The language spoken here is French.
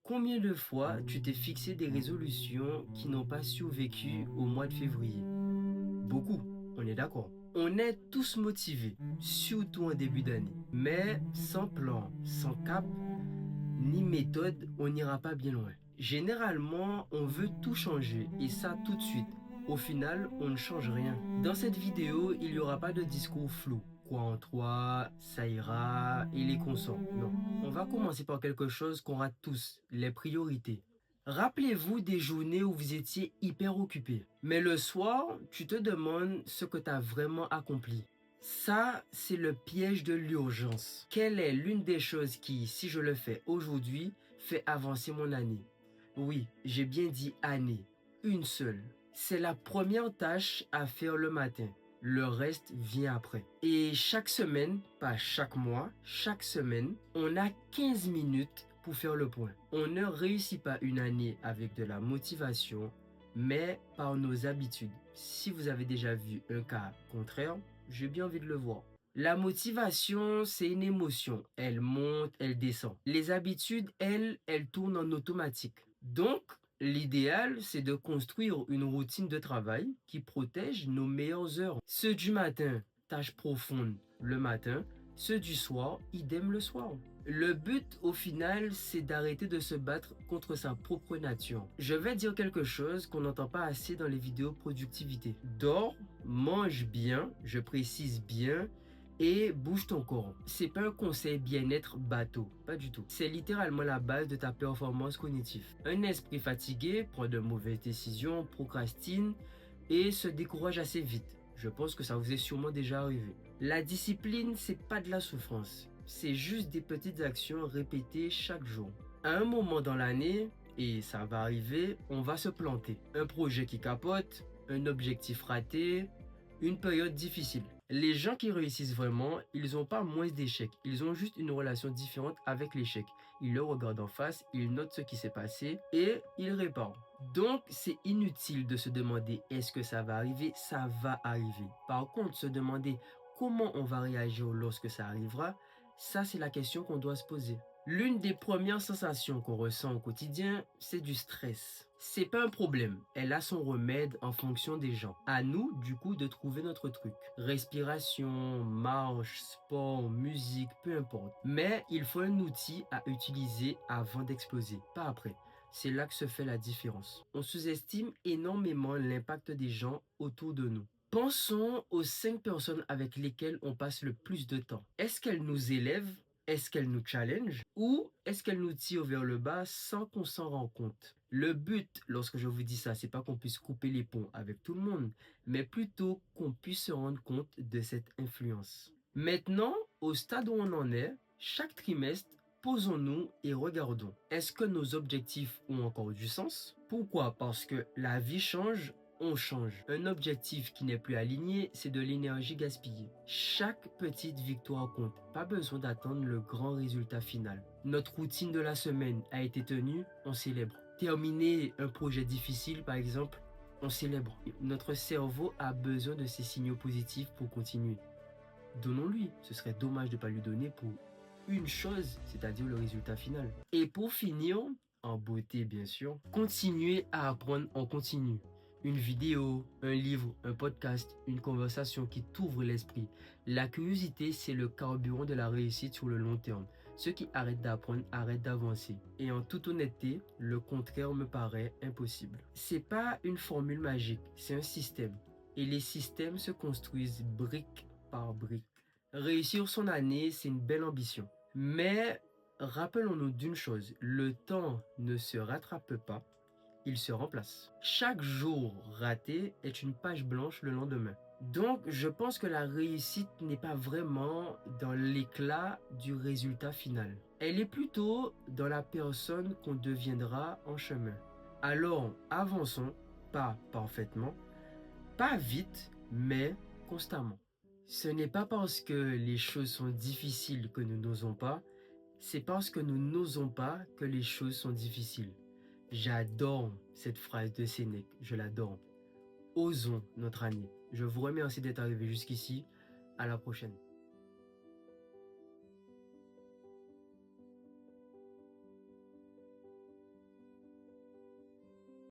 Combien de fois tu t'es fixé des résolutions qui n'ont pas survécu au mois de février? Beaucoup, on est d'accord. On est tous motivés, surtout en début d'année. Mais sans plan, sans cap, ni méthode, on n'ira pas bien loin. Généralement, on veut tout changer et ça tout de suite. Au final, on ne change rien. Dans cette vidéo, il n'y aura pas de discours flou. Quoi en toi, ça ira et les consents. Non. On va commencer par quelque chose qu'on rate tous, les priorités. Rappelez-vous des journées où vous étiez hyper occupé. Mais le soir, tu te demandes ce que tu as vraiment accompli. Ça, c'est le piège de l'urgence. Quelle est l'une des choses qui, si je le fais aujourd'hui, fait avancer mon année? Oui, j'ai bien dit année. Une seule. C'est la première tâche à faire le matin. Le reste vient après. Et chaque semaine, pas chaque mois, chaque semaine, on a 15 minutes pour faire le point. On ne réussit pas une année avec de la motivation, mais par nos habitudes. Si vous avez déjà vu un cas contraire, j'ai bien envie de le voir. La motivation, c'est une émotion. Elle monte, elle descend. Les habitudes, elles tournent en automatique. Donc, l'idéal, c'est de construire une routine de travail qui protège nos meilleures heures. Ceux du matin, tâches profondes le matin. Ceux du soir, idem le soir. Le but, au final, c'est d'arrêter de se battre contre sa propre nature. Je vais dire quelque chose qu'on n'entend pas assez dans les vidéos productivité. Dors, mange bien, je précise bien, et bouge ton corps. C'est pas un conseil bien-être bateau, pas du tout. C'est littéralement la base de ta performance cognitive. Un esprit fatigué prend de mauvaises décisions, procrastine et se décourage assez vite. Je pense que ça vous est sûrement déjà arrivé. La discipline, c'est pas de la souffrance. C'est juste des petites actions répétées chaque jour. À un moment dans l'année, et ça va arriver, on va se planter. Un projet qui capote, un objectif raté, une période difficile. Les gens qui réussissent vraiment, ils n'ont pas moins d'échecs. Ils ont juste une relation différente avec l'échec. Ils le regardent en face, ils notent ce qui s'est passé et ils réparent. Donc, c'est inutile de se demander est-ce que ça va arriver? Ça va arriver. Par contre, se demander comment on va réagir lorsque ça arrivera, ça c'est la question qu'on doit se poser. L'une des premières sensations qu'on ressent au quotidien, c'est du stress. C'est pas un problème, elle a son remède en fonction des gens. À nous, du coup, de trouver notre truc. Respiration, marche, sport, musique, peu importe. Mais il faut un outil à utiliser avant d'exploser, pas après. C'est là que se fait la différence. On sous-estime énormément l'impact des gens autour de nous. Pensons aux 5 personnes avec lesquelles on passe le plus de temps. Est-ce qu'elles nous élèvent? Est-ce qu'elles nous challenge? Ou est-ce qu'elles nous tirent vers le bas sans qu'on s'en rende compte? Le but, lorsque je vous dis ça, c'est pas qu'on puisse couper les ponts avec tout le monde, mais plutôt qu'on puisse se rendre compte de cette influence. Maintenant, au stade où on en est, chaque trimestre, posons-nous et regardons. Est-ce que nos objectifs ont encore du sens? Pourquoi? Parce que la vie change, on change. Un objectif qui n'est plus aligné, c'est de l'énergie gaspillée. Chaque petite victoire compte. Pas besoin d'attendre le grand résultat final. Notre routine de la semaine a été tenue, on célèbre. Terminer un projet difficile, par exemple, on célèbre. Notre cerveau a besoin de ces signaux positifs pour continuer. Donnons-lui. Ce serait dommage de ne pas lui donner pour une chose, c'est-à-dire le résultat final. Et pour finir, en beauté bien sûr, continuez à apprendre en continu. Une vidéo, un livre, un podcast, une conversation qui t'ouvre l'esprit. La curiosité, c'est le carburant de la réussite sur le long terme. Ceux qui arrêtent d'apprendre arrêtent d'avancer. Et en toute honnêteté, le contraire me paraît impossible. C'est pas une formule magique, c'est un système. Et les systèmes se construisent brique par brique. Réussir son année, c'est une belle ambition. Mais rappelons-nous d'une chose, le temps ne se rattrape pas, il se remplace. Chaque jour raté est une page blanche le lendemain. Donc, je pense que la réussite n'est pas vraiment dans l'éclat du résultat final. Elle est plutôt dans la personne qu'on deviendra en chemin. Alors, avançons, pas parfaitement, pas vite, mais constamment. Ce n'est pas parce que les choses sont difficiles que nous n'osons pas, c'est parce que nous n'osons pas que les choses sont difficiles. J'adore cette phrase de Sénèque, je l'adore. Osons notre année. Je vous remercie d'être arrivé jusqu'ici. À la prochaine.